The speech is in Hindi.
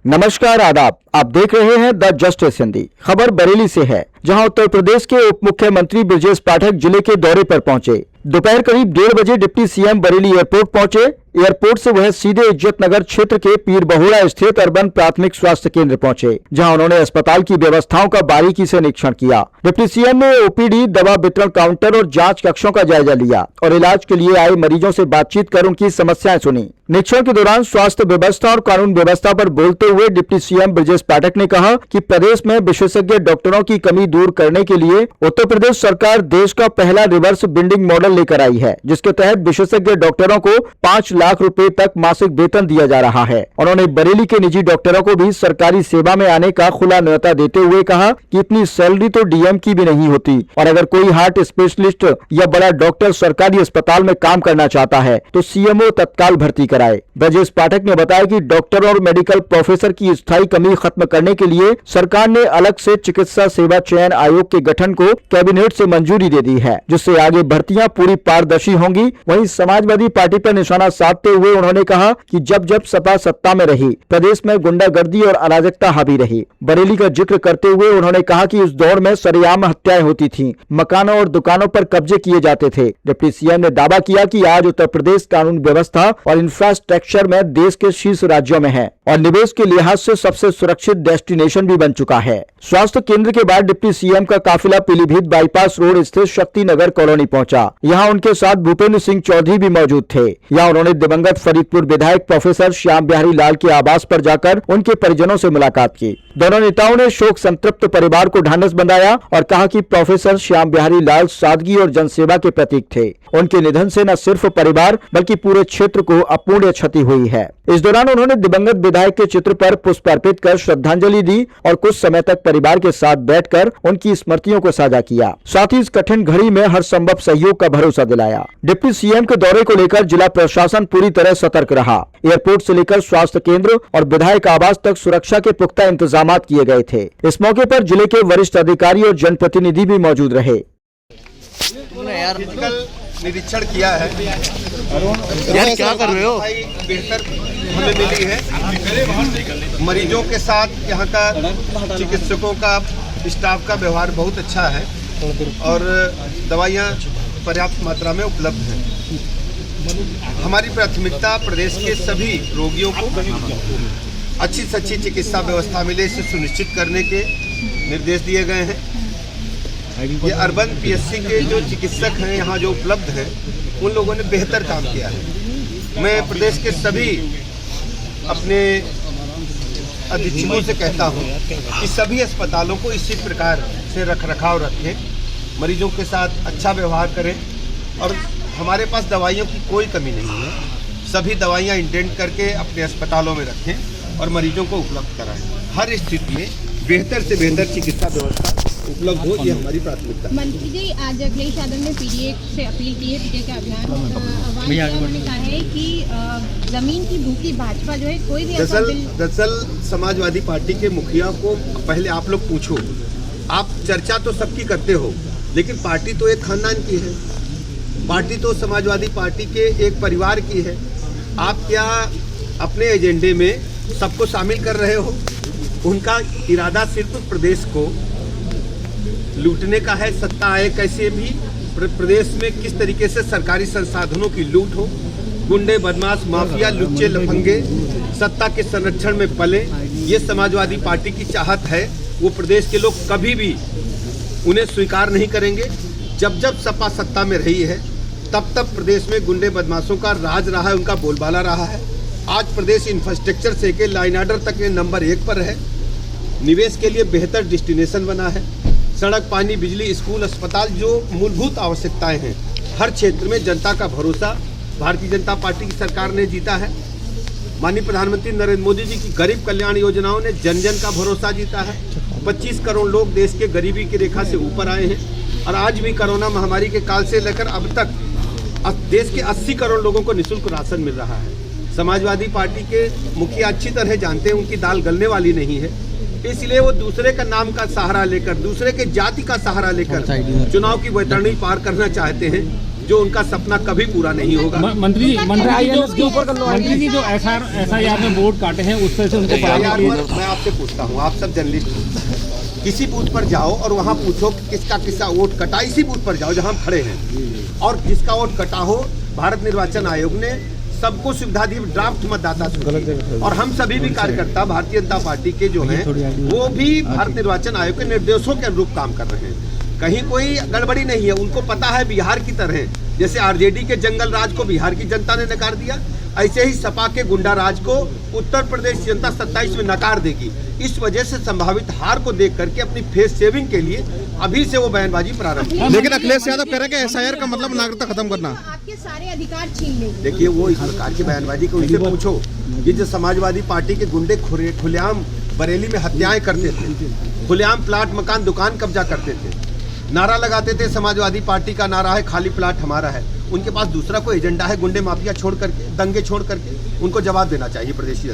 नमस्कार, आदाब। आप देख रहे हैं द जस्टिस हिंदी। खबर बरेली से है, जहां उत्तर प्रदेश के उप मुख्यमंत्री ब्रजेश पाठक जिले के दौरे पर पहुंचे। दोपहर करीब 1:30 बजे डिप्टी सीएम बरेली एयरपोर्ट पहुंचे। एयरपोर्ट से वह सीधे इज्जत नगर क्षेत्र के पीर बहुड़ा स्थित अर्बन प्राथमिक स्वास्थ्य केंद्र पहुंचे, जहां उन्होंने अस्पताल की व्यवस्थाओं का बारीकी से निरीक्षण किया। डिप्टी सीएम ने ओपीडी, दवा वितरण काउंटर और जांच कक्षों का जायजा लिया और इलाज के लिए आए मरीजों से बातचीत कर उनकी समस्याएं सुनी। निरीक्षण के दौरान स्वास्थ्य व्यवस्था और कानून व्यवस्था पर बोलते हुए डिप्टी सीएम ब्रजेश पाठक ने कहा कि प्रदेश में विशेषज्ञ डॉक्टरों की कमी दूर करने के लिए उत्तर प्रदेश सरकार देश का पहला रिवर्स बिल्डिंग मॉडल लेकर आई है, जिसके तहत विशेषज्ञ डॉक्टरों को 5 लाख रुपए तक मासिक वेतन दिया जा रहा है। उन्होंने बरेली के निजी डॉक्टरों को भी सरकारी सेवा में आने का खुला न्योता देते हुए कहा कि इतनी सैलरी तो डीएम की भी नहीं होती और अगर कोई हार्ट स्पेशलिस्ट या बड़ा डॉक्टर सरकारी अस्पताल में काम करना चाहता है तो सीएमओ तत्काल भर्ती कराए। ब्रजेश पाठक ने बताया कि डॉक्टर और मेडिकल प्रोफेसर की स्थायी कमी खत्म करने के लिए सरकार ने अलग से चिकित्सा सेवा चयन आयोग के गठन को कैबिनेट से मंजूरी दे दी है, जिससे आगे भर्तियां पूरी पारदर्शी होंगी। वहीं समाजवादी पार्टी पर निशाना साधते हुए उन्होंने कहा कि जब जब सपा सत्ता में रही, प्रदेश में गुंडागर्दी और अराजकता हावी रही। बरेली का जिक्र करते हुए उन्होंने कहा कि उस दौर में सरेआम हत्याएं होती थीं, मकानों और दुकानों पर कब्जे किए जाते थे। डिप्टी सीएम ने दावा किया कि आज उत्तर प्रदेश कानून व्यवस्था और इंफ्रास्ट्रक्चर में देश के शीर्ष राज्यों में है और निवेश के लिहाज से सबसे सुरक्षित डेस्टिनेशन भी बन चुका है। स्वास्थ्य केंद्र के बाद डिप्टी सीएम का काफिला पीलीभीत बाईपास रोड स्थित शक्ति नगर कॉलोनी पहुंचा। यहां उनके साथ भूपेंद्र सिंह चौधरी भी मौजूद थे। यहां उन्होंने दिवंगत फरीदपुर विधायक प्रोफेसर श्याम बिहारी लाल के आवास पर जाकर उनके परिजनों से मुलाकात की। दोनों नेताओं ने शोक संतप्त परिवार को ढांढस बंधाया और कहा कि प्रोफेसर श्याम बिहारी लाल सादगी और जनसेवा के प्रतीक थे। उनके निधन से न सिर्फ परिवार बल्कि पूरे क्षेत्र को अपूर्णीय क्षति हुई है। इस दौरान उन्होंने दिवंगत विधायक के चित्र पर पुष्प अर्पित कर श्रद्धांजलि दी और कुछ समय तक परिवार के साथ बैठकर उनकी स्मृतियों को साझा किया। साथ ही इस कठिन घड़ी में हर संभव सहयोग का भरोसा दिलाया। डिप्टी सीएम के दौरे को लेकर जिला प्रशासन पूरी तरह सतर्क रहा। एयरपोर्ट से लेकर स्वास्थ्य केंद्र और विधायक आवास तक सुरक्षा के पुख्ता इंतजाम किए गए थे। इस मौके पर जिले के वरिष्ठ अधिकारी और जनप्रतिनिधि भी मौजूद रहे। निरीक्षण किया है। यार क्या कर रहे हो? बेहतर हमें मिली है। मरीजों के साथ यहाँ का चिकित्सकों का स्टाफ का व्यवहार बहुत अच्छा है और दवाइयाँ पर्याप्त मात्रा में उपलब्ध हैं। हमारी प्राथमिकता प्रदेश के सभी रोगियों को अच्छी से अच्छी चिकित्सा व्यवस्था मिले, इसे सुनिश्चित करने के निर्देश दिए गए हैं। ये अर्बन पीएचसी के जो चिकित्सक हैं यहाँ जो उपलब्ध हैं, उन लोगों ने बेहतर काम किया है। मैं प्रदेश के सभी अपने अधीक्षकों से कहता हूँ कि सभी अस्पतालों को इसी प्रकार से रखरखाव रखें, मरीजों के साथ अच्छा व्यवहार करें और हमारे पास दवाइयों की कोई कमी नहीं है। सभी दवाइयाँ इंडेंट करके अपने अस्पतालों में रखें और मरीजों को उपलब्ध कराएं। हर स्थिति में बेहतर से बेहतर चिकित्सा व्यवस्था उपलब्ध हो, ये हमारी प्राथमिकता है। मंत्री जी आज अखिलेश यादव ने पीडीए से अपील की है, पीडीए का अभियान उन्होंने कहा है कि जमीन की भूखी भाजपा जो है कोई भी दरअसल समाजवादी पार्टी के मुखिया को पहले आप लोग पूछो। आप चर्चा तो सबकी करते हो, लेकिन पार्टी तो एक खानदान की है, पार्टी तो समाजवादी पार्टी के एक परिवार की है। आप क्या अपने एजेंडे में सबको शामिल कर रहे हो? उनका इरादा सिर्फ प्रदेश को लूटने का है। सत्ता आए कैसे भी प्रदेश में किस तरीके से सरकारी संसाधनों की लूट हो, गुंडे बदमाश माफिया लुच्चे लफंगे सत्ता के संरक्षण में पले, ये समाजवादी पार्टी की चाहत है। वो प्रदेश के लोग कभी भी उन्हें स्वीकार नहीं करेंगे। जब जब सपा सत्ता में रही है तब तब प्रदेश में गुंडे बदमाशों का राज रहा है, उनका बोलबाला रहा है। आज प्रदेश इंफ्रास्ट्रक्चर से के लाइन ऑर्डर तक के नंबर 1 पर है। निवेश के लिए बेहतर डेस्टिनेशन बना है। सड़क, पानी, बिजली, स्कूल, अस्पताल, जो मूलभूत आवश्यकताएं हैं, हर क्षेत्र में जनता का भरोसा भारतीय जनता पार्टी की सरकार ने जीता है। माननीय प्रधानमंत्री नरेंद्र मोदी जी की गरीब कल्याण योजनाओं ने जन जन का भरोसा जीता है। 25 करोड़ लोग देश के गरीबी की रेखा से ऊपर आए हैं और आज भी कोरोना महामारी के काल से लेकर अब तक देश के 80 करोड़ लोगों को निःशुल्क राशन मिल रहा है। समाजवादी पार्टी के मुखिया अच्छी तरह जानते हैं उनकी दाल गलने वाली नहीं है, इसलिए वो दूसरे का नाम का सहारा लेकर, दूसरे के जाति का सहारा लेकर चुनाव की वैतरणी पार करना चाहते हैं, जो उनका सपना कभी पूरा नहीं होगा। मंत्री जी जो SIR में वोट काटे हैं उससे से उनको मैं आपसे पूछता हूँ, आप सब जर्नलिस्ट, किसी बूथ पर जाओ और वहाँ पूछो कि किसका किसका वोट कटा। इसी बूथ पर जाओ जहाँ हम खड़े हैं, और जिसका वोट कटा हो, भारत निर्वाचन आयोग ने सबको सुविधा दी, ड्राफ्ट मतदाता सूची, और हम सभी भी कार्यकर्ता भारतीय जनता पार्टी के जो हैं वो भी भारत निर्वाचन आयोग के निर्देशों के अनुरूप काम कर रहे हैं। कहीं कोई गड़बड़ी नहीं है। उनको पता है बिहार की तरह जैसे आरजेडी के जंगल राज को बिहार की जनता ने नकार दिया, ऐसे ही सपा के गुंडा राज को उत्तर प्रदेश जनता 27 में नकार देगी। इस वजह से संभावित हार को देख करके अपनी फेस सेविंग के लिए अभी से वो बयानबाजी प्रारंभ। लेकिन अखिलेश यादव कह रहे हैं कि SIR का मतलब नागरिकता खत्म करना। आपके सारे अधिकार छीन लेंगे। देखिए, वो इस प्रकार की बयानबाजी को उनसे पूछो। ये जो समाजवादी पार्टी के गुंडे खुलेआम बरेली में हत्याएं करते थे, खुलेआम प्लाट मकान दुकान कब्जा करते थे, नारा लगाते थे, समाजवादी पार्टी का नारा है खाली प्लाट हमारा है। उनके पास दूसरा कोई एजेंडा है गुंडे माफिया छोड़ करके, दंगे छोड़ करके? उनको जवाब देना चाहिए प्रदेश।